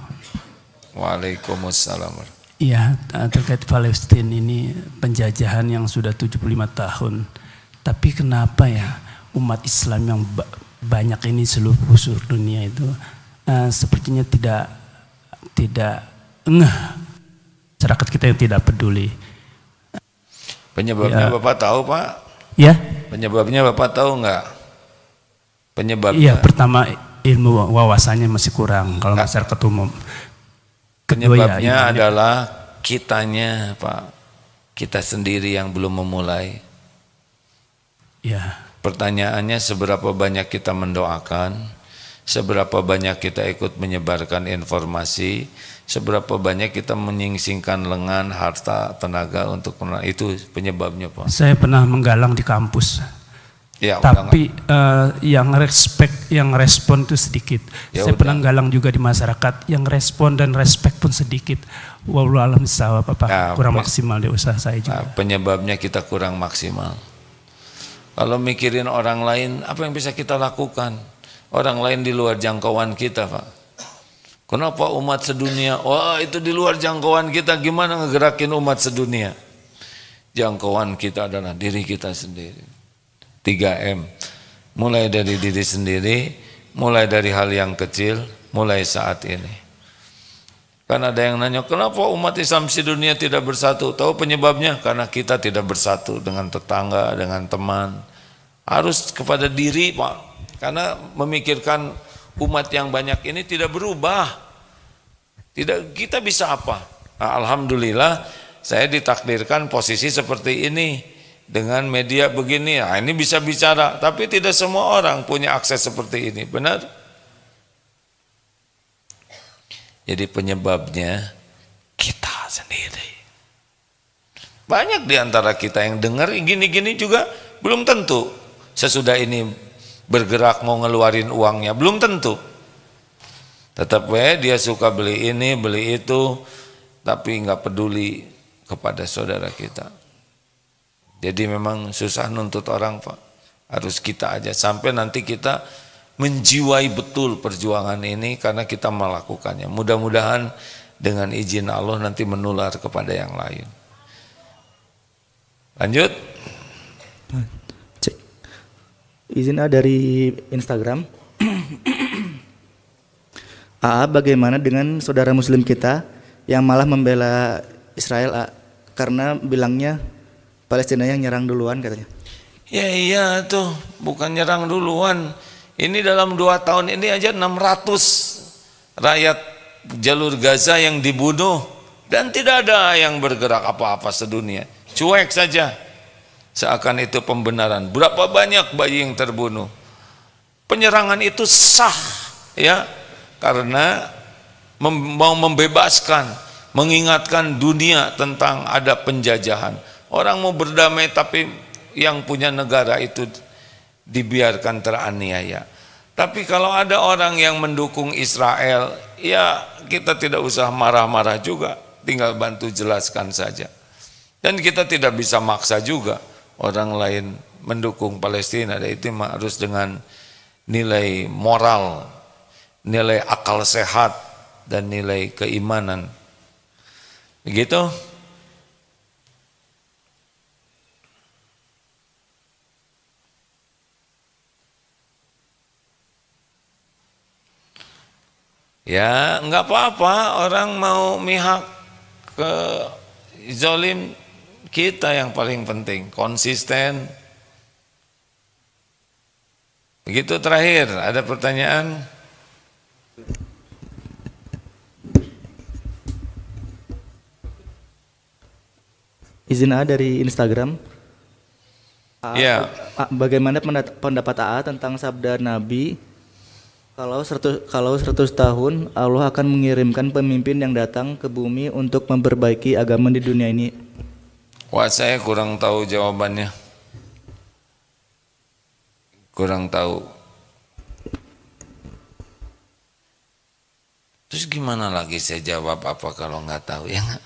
Waalaikumsalam. Ya, terkait Palestina ini penjajahan yang sudah 75 tahun. Tapi kenapa ya umat Islam yang banyak ini seluruh dunia itu sepertinya tidak ngeh, masyarakat kita yang tidak peduli. Penyebabnya ya. Bapak tahu Pak? Ya. Penyebabnya Bapak tahu enggak? Penyebabnya? Iya, pertama ilmu wawasannya masih kurang kalau masyarakat umum. Penyebabnya adalah kitanya Pak, kita sendiri yang belum memulai. Ya. Pertanyaannya seberapa banyak kita mendoakan, seberapa banyak kita ikut menyebarkan informasi, seberapa banyak kita menyingsingkan lengan, harta, tenaga untuk itu penyebabnya Pak. Saya pernah menggalang di kampus. Ya, tapi yang respon itu sedikit. Ya, saya pernah galang juga di masyarakat, yang respon dan respek pun sedikit. Wallahu a'lam bishawab, kurang maksimal di usaha saya juga. Penyebabnya kita kurang maksimal. Kalau mikirin orang lain, apa yang bisa kita lakukan? Orang lain di luar jangkauan kita Pak. Kenapa umat sedunia? Wah itu di luar jangkauan kita, gimana ngegerakin umat sedunia? Jangkauan kita adalah diri kita sendiri. 3M, mulai dari diri sendiri, mulai dari hal yang kecil, mulai saat ini. Kan ada yang nanya, kenapa umat Islam sedunia tidak bersatu? Tahu penyebabnya? Karena kita tidak bersatu dengan tetangga, dengan teman. Harus kepada diri Pak, karena memikirkan umat yang banyak ini tidak berubah. Tidak, kita bisa apa? Nah, alhamdulillah saya ditakdirkan posisi seperti ini. Dengan media begini, nah ini bisa bicara, tapi tidak semua orang punya akses seperti ini, benar? Jadi penyebabnya kita sendiri. Banyak di antara kita yang dengar gini-gini juga belum tentu sesudah ini bergerak mau ngeluarin uangnya, belum tentu. Tetap dia suka beli ini, beli itu, tapi nggak peduli kepada saudara kita. Jadi memang susah nuntut orang Pak, harus kita aja, sampai nanti kita menjiwai betul perjuangan ini karena kita melakukannya. Mudah-mudahan dengan izin Allah nanti menular kepada yang lain. Lanjut. Cek. Izin A dari Instagram. AA, bagaimana dengan saudara muslim kita yang malah membela Israel, A? Karena bilangnya Palestina yang nyerang duluan katanya. Ya iya tuh, bukan nyerang duluan. Ini dalam 2 tahun ini aja 600 rakyat jalur Gaza yang dibunuh dan tidak ada yang bergerak apa-apa sedunia. Cuek saja. Seakan itu pembenaran. Berapa banyak bayi yang terbunuh. Penyerangan itu sah, ya, karena mau membebaskan, mengingatkan dunia tentang ada penjajahan. Orang mau berdamai tapi yang punya negara itu dibiarkan teraniaya. Tapi kalau ada orang yang mendukung Israel, ya kita tidak usah marah-marah juga, tinggal bantu jelaskan saja. Dan kita tidak bisa maksa juga orang lain mendukung Palestina. Itu harus dengan nilai moral, nilai akal sehat, dan nilai keimanan. Begitu? Ya enggak apa-apa, orang mau mihak ke zolim, kita yang paling penting konsisten. Begitu. Terakhir, ada pertanyaan? Izin A dari Instagram. Ya. Bagaimana pendapat AA tentang sabda Nabi, kalau 100 tahun Allah akan mengirimkan pemimpin yang datang ke bumi untuk memperbaiki agama di dunia ini? Wah, saya kurang tahu jawabannya. Kurang tahu. Terus gimana lagi saya jawab apa kalau nggak tahu, ya nggak?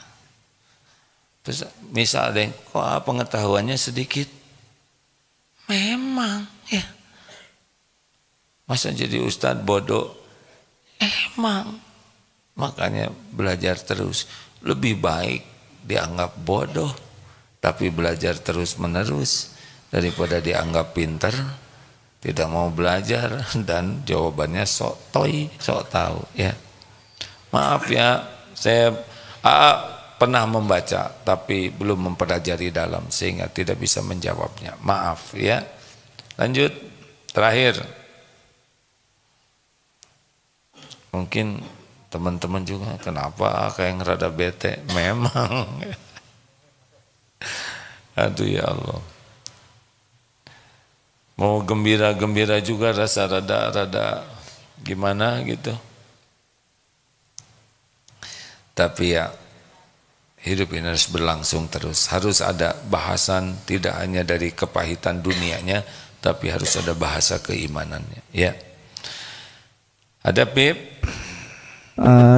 Terus misal ada yang, kok pengetahuannya sedikit? Memang, ya. Masa jadi ustadz bodoh? Emang. Makanya belajar terus. Lebih baik dianggap bodoh, tapi belajar terus menerus, daripada dianggap pinter, tidak mau belajar, dan jawabannya sok toy, sok tahu, ya. Maaf ya, saya pernah membaca, tapi belum mempelajari dalam, sehingga tidak bisa menjawabnya. Maaf ya. Lanjut, terakhir. Mungkin teman-teman juga, kenapa kayak ngerada bete? Memang. Aduh ya Allah. Mau gembira-gembira juga rasa rada gimana gitu. Tapi ya, hidup ini harus berlangsung terus. Harus ada bahasan, tidak hanya dari kepahitan dunianya, tapi harus ada bahasa keimanannya. Ya. Ada Pip?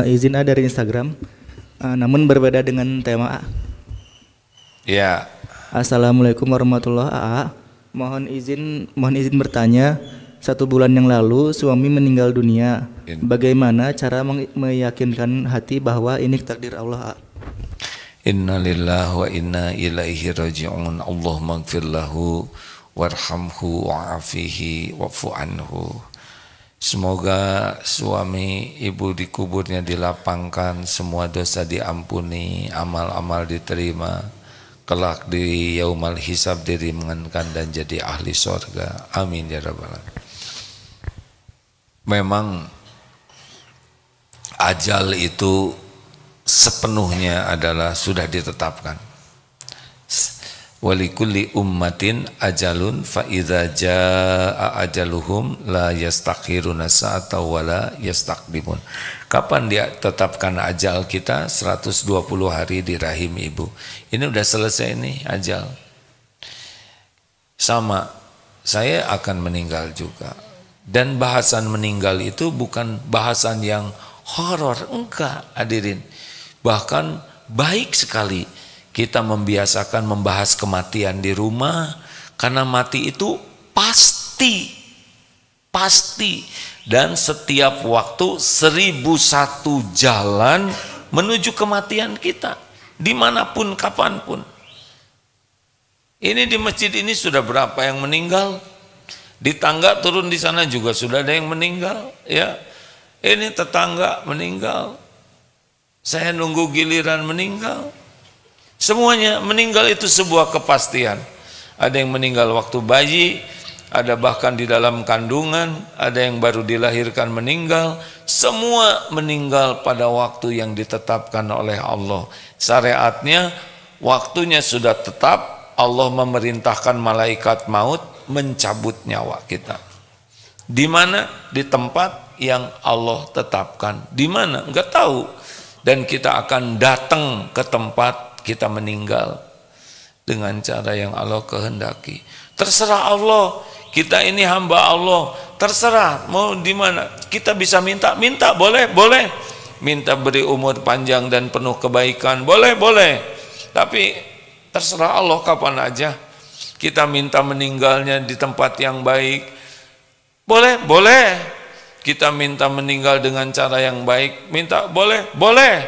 Izin A dari Instagram, namun berbeda dengan tema A. Ya. Assalamualaikum warahmatullahi wabarakatuh. Mohon izin bertanya. 1 bulan yang lalu suami meninggal dunia. Bagaimana cara meyakinkan hati bahwa ini takdir Allah, A? Inna lillahi wa inna ilaihi raji'un. Allahumma gfir lahu warhamhu wa'afihi wa'fu anhu. Semoga suami ibu di kuburnya dilapangkan, semua dosa diampuni, amal-amal diterima, kelak di yaumal hisab diringankan dan jadi ahli surga. Amin ya rabbal alamin. Memang ajal itu sepenuhnya adalah sudah ditetapkan. Walikulli ummatin ajalun fa idza jaa ajaluhum la yastakhiruna sa'ata wa la yastaqdimun. Kapan dia tetapkan ajal kita? 120 hari di rahim ibu. Ini udah selesai nih ajal. Sama, saya akan meninggal juga. Dan bahasan meninggal itu bukan bahasan yang horor, enggak hadirin. Bahkan baik sekali kita membiasakan membahas kematian di rumah, karena mati itu pasti pasti, dan setiap waktu 1001 jalan menuju kematian kita, dimanapun kapanpun. Ini di masjid ini sudah berapa yang meninggal, di tangga turun di sana juga sudah ada yang meninggal, ya. Ini tetangga meninggal, saya nunggu giliran meninggal. Semuanya meninggal itu sebuah kepastian. Ada yang meninggal waktu bayi, ada bahkan di dalam kandungan, ada yang baru dilahirkan meninggal. Semua meninggal pada waktu yang ditetapkan oleh Allah. Syariatnya waktunya sudah tetap, Allah memerintahkan malaikat maut mencabut nyawa kita. Di mana? Di tempat yang Allah tetapkan. Di mana? Enggak tahu. Dan kita akan datang ke tempat kita meninggal dengan cara yang Allah kehendaki. Terserah Allah. Kita ini hamba Allah. Terserah mau di mana. Kita bisa minta, boleh, boleh. Minta beri umur panjang dan penuh kebaikan, boleh, boleh. Tapi terserah Allah kapan aja. Kita minta meninggalnya di tempat yang baik, boleh, boleh. Kita minta meninggal dengan cara yang baik, minta, boleh, boleh.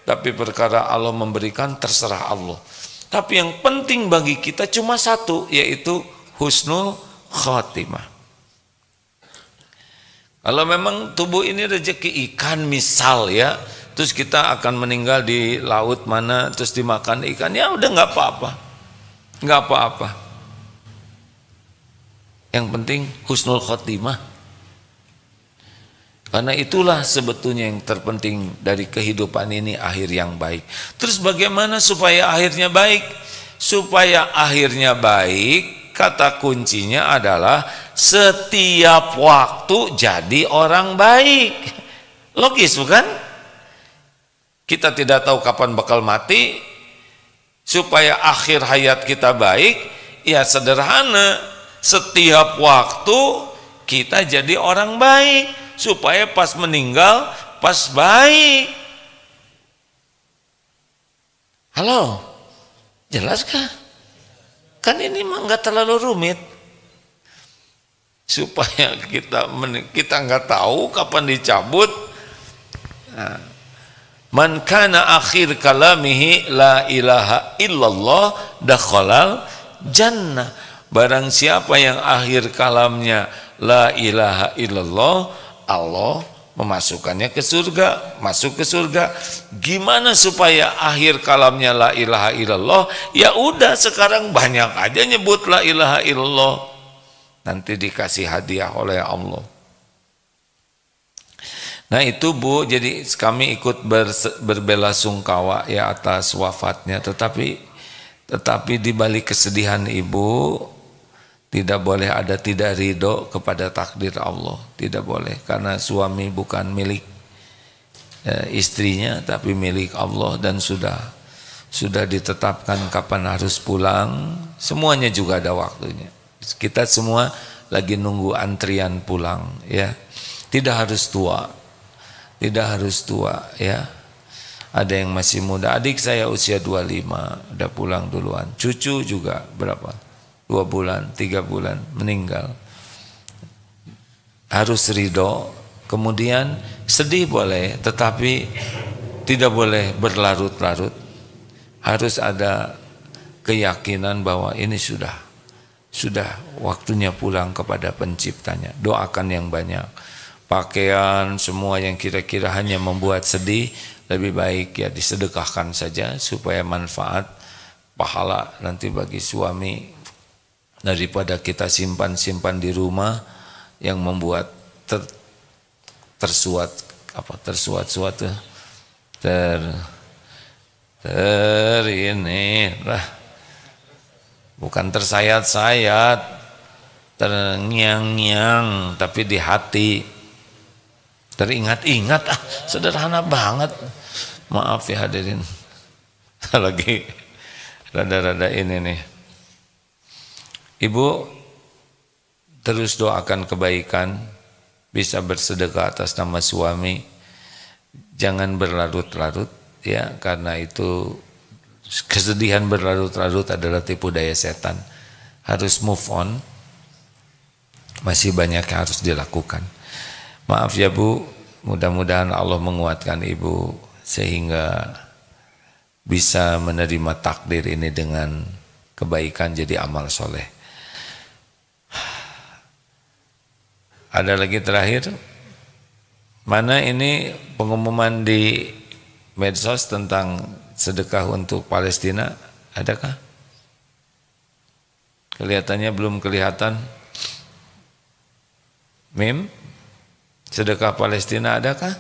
Tapi perkara Allah memberikan terserah Allah. Tapi yang penting bagi kita cuma satu, yaitu husnul khotimah. Kalau memang tubuh ini rezeki ikan misal ya, terus kita akan meninggal di laut mana, terus dimakan ikan, ya udah nggak apa-apa, nggak apa-apa. Yang penting husnul khotimah. Karena itulah sebetulnya yang terpenting dari kehidupan ini, akhir yang baik. Terus bagaimana supaya akhirnya baik? Supaya akhirnya baik, kata kuncinya adalah setiap waktu jadi orang baik. Logis bukan? Kita tidak tahu kapan bakal mati. Supaya akhir hayat kita baik, ya sederhana. Setiap waktu kita jadi orang baik. Supaya pas meninggal, pas baik. Halo, jelaskah? Kan ini mah nggak terlalu rumit. Supaya kita nggak tahu kapan dicabut. Nah, man kana akhir kalamihi la ilaha illallah dakhalal jannah. Barang siapa yang akhir kalamnya la ilaha illallah, Allah memasukkannya ke surga, masuk ke surga. Gimana supaya akhir kalamnya la ilaha illallah? Ya udah sekarang banyak aja nyebut la ilaha illallah. Nanti dikasih hadiah oleh Allah. Nah itu Bu, jadi kami ikut berbelasungkawa ya atas wafatnya. Tetapi di balik kesedihan Ibu, tidak boleh ada tidak ridho kepada takdir Allah, tidak boleh, karena suami bukan milik istrinya tapi milik Allah, dan sudah ditetapkan kapan harus pulang. Semuanya juga ada waktunya. Kita semua lagi nunggu antrian pulang ya. Tidak harus tua ya. Ada yang masih muda. Adik saya usia 25 udah pulang duluan. Cucu juga berapa? 2 bulan, 3 bulan meninggal. Harus ridho, kemudian sedih boleh, tetapi tidak boleh berlarut-larut. Harus ada keyakinan bahwa ini sudah waktunya pulang kepada penciptanya. Doakan yang banyak. Pakaian semua yang kira-kira hanya membuat sedih, lebih baik ya disedekahkan saja supaya manfaat pahala nanti bagi suami, daripada kita simpan di rumah yang membuat bukan tersayat-sayat, terngiang-ngiang, tapi di hati teringat-ingat. Sederhana banget. Maaf ya hadirin, lagi rada-rada ini nih. Ibu terus doakan kebaikan, bisa bersedekah atas nama suami, jangan berlarut-larut ya, karena itu kesedihan berlarut-larut adalah tipu daya setan. Harus move on, masih banyak yang harus dilakukan. Maaf ya Bu, mudah-mudahan Allah menguatkan Ibu sehingga bisa menerima takdir ini dengan kebaikan jadi amal soleh. Ada lagi terakhir, mana ini pengumuman di medsos tentang sedekah untuk Palestina, adakah? Kelihatannya belum kelihatan. Mim, sedekah Palestina adakah?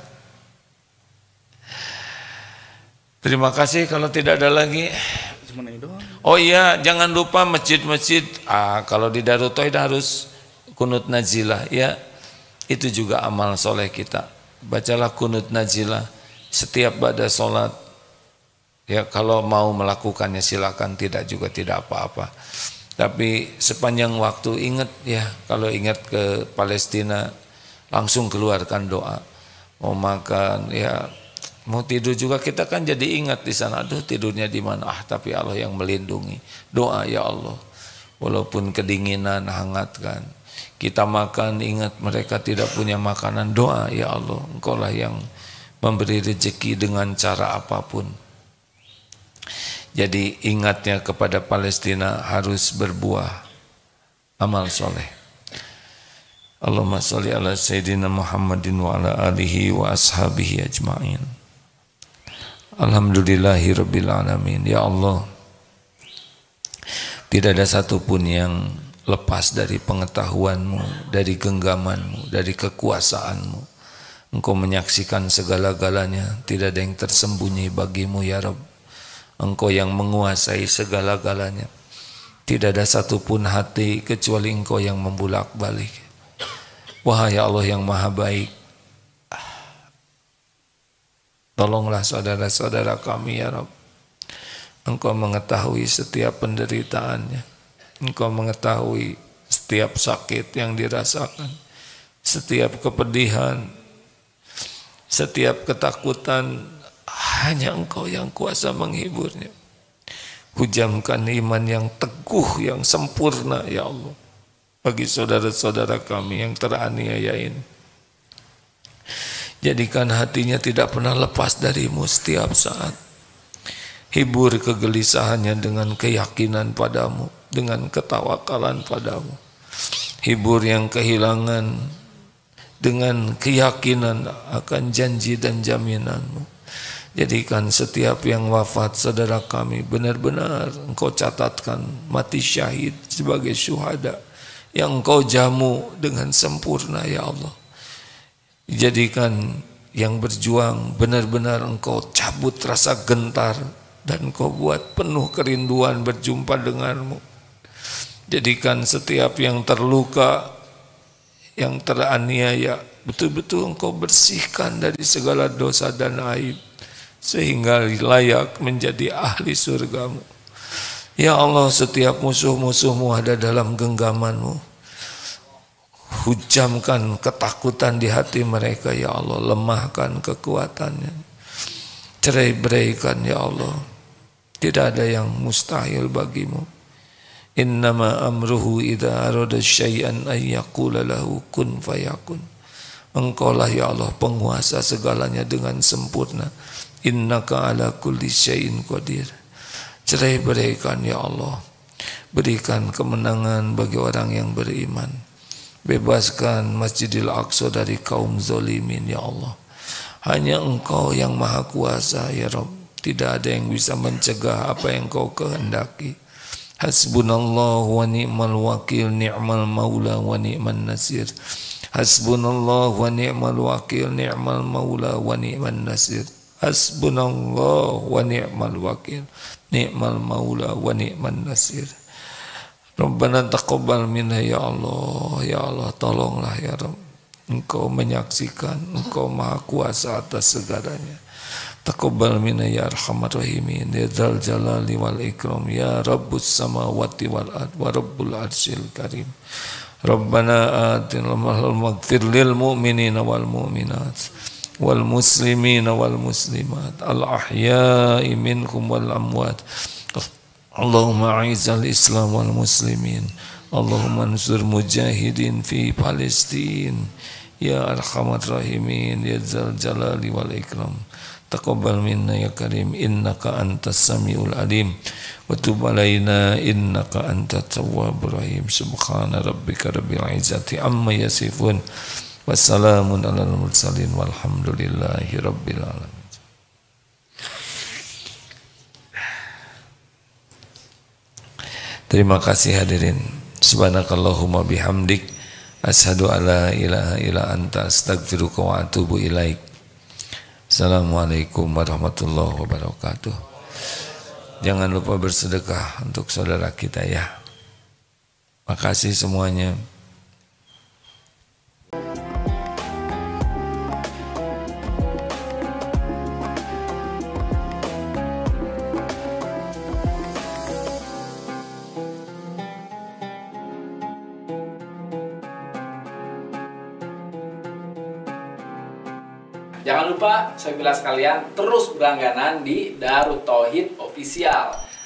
Terima kasih, kalau tidak ada lagi. Oh iya, jangan lupa masjid-masjid. Kalau di Darut Tauhid harus kunut nazilah, ya. Itu juga amal soleh kita. Bacalah kunut nazilah setiap pada sholat. Ya, kalau mau melakukannya silakan, tidak juga tidak apa-apa. Tapi sepanjang waktu ingat ya, kalau ingat ke Palestina langsung keluarkan doa. Mau makan ya, mau tidur juga kita kan jadi ingat di sana. Aduh, tidurnya di mana? Tapi Allah yang melindungi. Doa ya Allah. Walaupun kedinginan hangatkan. Kita makan ingat mereka tidak punya makanan. Doa ya Allah. Engkau lah yang memberi rezeki dengan cara apapun. Jadi ingatnya kepada Palestina harus berbuah amal soleh. Allahumma sholli ala Sayyidina Muhammadin wa ala alihi wa ashabihi ajma'in. Alhamdulillahi Rabbil Alamin. Ya Allah, tidak ada satupun yang lepas dari pengetahuan-Mu, dari genggaman-Mu, dari kekuasaan-Mu. Engkau menyaksikan segala-galanya, tidak ada yang tersembunyi bagi-Mu ya Rabb. Engkau yang menguasai segala-galanya. Tidak ada satupun hati kecuali Engkau yang membulak-balik. Wahai Allah yang maha baik, tolonglah saudara-saudara kami ya Rabb. Engkau mengetahui setiap penderitaannya. Engkau mengetahui setiap sakit yang dirasakan, setiap kepedihan, setiap ketakutan. Hanya Engkau yang kuasa menghiburnya. Hujamkan iman yang teguh, yang sempurna ya Allah, bagi saudara-saudara kami yang teraniaya ini. Jadikan hatinya tidak pernah lepas dari-Mu setiap saat. Hibur kegelisahannya dengan keyakinan pada-Mu, dengan ketawakalan pada-Mu. Hibur yang kehilangan dengan keyakinan akan janji dan jaminan-Mu. Jadikan setiap yang wafat saudara kami benar-benar Engkau catatkan mati syahid sebagai syuhada yang Engkau jamu dengan sempurna ya Allah. Jadikan yang berjuang benar-benar Engkau cabut rasa gentar dan Engkau buat penuh kerinduan berjumpa denganmu. Jadikan setiap yang terluka, yang teraniaya, betul-betul Engkau bersihkan dari segala dosa dan aib, sehingga layak menjadi ahli surga-Mu. Ya Allah, setiap musuh-musuh-Mu ada dalam genggaman-Mu. Hujamkan ketakutan di hati mereka ya Allah, lemahkan kekuatannya, cerai-beraikan ya Allah. Tidak ada yang mustahil bagi-Mu. Innama amruhu idza arada syai'an ay yaqula lahu kun fayakun. Engkaulah ya Allah penguasa segalanya dengan sempurna. Innaka ala kulli syai'in qadir. Cerai-beraikan ya Allah. Berikan kemenangan bagi orang yang beriman. Bebaskan Masjidil Aqsa dari kaum zalimin ya Allah. Hanya Engkau yang maha kuasa ya Rabb. Tidak ada yang bisa mencegah apa yang Engkau kehendaki. Hasbunallahu wa ni'mal wakil, ni'mal maula wa ni'man nasir. Hasbunallahu wa ni'mal wakil, ni'mal maula wa ni'man nasir. Hasbunallah wa ni'mal wakil, ni'mal maula wa ni'man nasir. Rabbana taqabbal minna ya Allah, tolonglah ya Rabb. Engkau menyaksikan, Engkau maha kuasa atas segalanya. Taqabbal minna ya arhamar rahimin, ya dzal jalali wal ikram, ya Rabbus samawati wal ard wa Rabbul arsyil karim. Rabbana atina maghfir lil mu'minina wal mu'minat wal muslimina wal muslimat al ahya'i minkum wal amwat. Allahumma a'izzal islam wal muslimin Allahumma ansur mujahidin fi Palestin ya arhamar rahimin ya dzal jalali wal ikram. Taqabbal minna ya karim innaka antas samiul alim wa tub alaina innaka antat tawwabur rahim. Subhana rabbika rabbil izzati amma yasifun wassalamun alal mursalin walhamdulillahi rabbil alamin. Terima kasih hadirin. Subhanakallahumma bihamdik asyhadu alla ilaha illa anta astaghfiruka wa atubu ilaik. Assalamualaikum warahmatullahi wabarakatuh. Jangan lupa bersedekah untuk saudara kita ya. Makasih semuanya. Jangan lupa, saya bilang sekalian, terus berlangganan di Darut Tauhid Official.